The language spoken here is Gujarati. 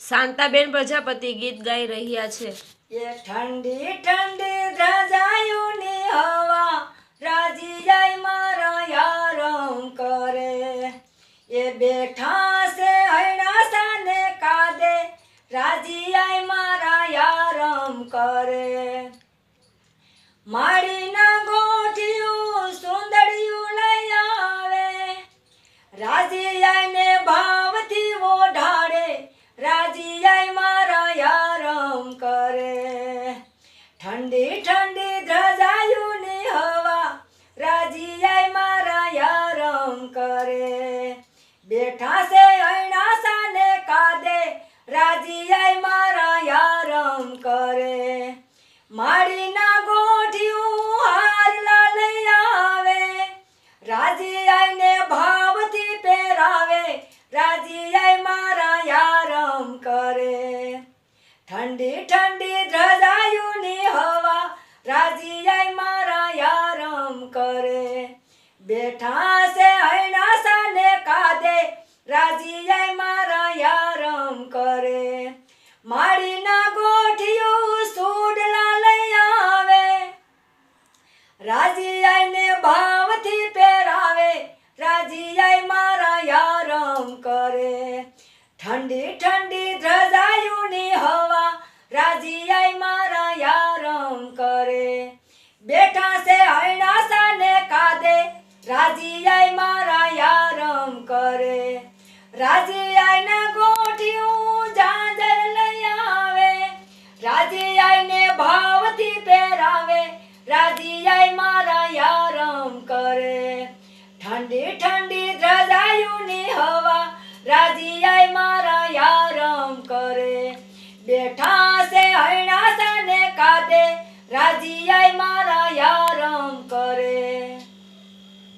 શાંતાબેન પ્રજાપતિ ગીત ગાઈ રહ્યા છે। એ ઠંડી ઠંડી ધ્રજાયુની હવા રાજી જાય મારા યારમ કરે। એ બેઠા છે હૈણા સાને કાદે રાજી આય મારા યારમ કરે। માળીના ગોઠિયું સુંદરિયું લઈ આવે રાજી આઈને ભાવથી ઓઢાડે રાજી આય મારા યારમ કરે। ઠંડી ઠંડી ધ્રજાયુની હવા રાજી આય મારા યારમ કરે। બેઠા છે હૈણા સાને કાદે રાજી આય મારા યારમ કરે। માળીના ગોઠિયું હારલા લઈ આવે રાજી આઈને ભાવથી પહેરાવે રાજી આય મારા યારમ કરે। ઠંડી ઠંડી ધ્રજાયુની હવા રાજી આય મારા યારમ કરે। બેઠા છે હૈણા સાને કાદે રાજી આય મારા યારમ કરે। માળીના ગોઠિયું સુડલા લઈ આવે રાજી આઈને ભાવથી પહેરાવે રાજી આય મારા યારમ કરે। ઠંડી ઠંડી ધ્રજાયુની હવા રાજી આય મારા યારમ કરે। બેઠા છે હૈણા સાને કાદે રાજી આય મારા યારમ કરે। રાજી આયના ગોઠિયું ઝાંઝર લઈ આવે રાજી આયને ભાવથી પહેરાવે રાજી આય મારા યારમ કરે। ઠંડી ઠંડી ધ્રજાયુની હવા રાજી આય મારા યારમ કરે। બેઠા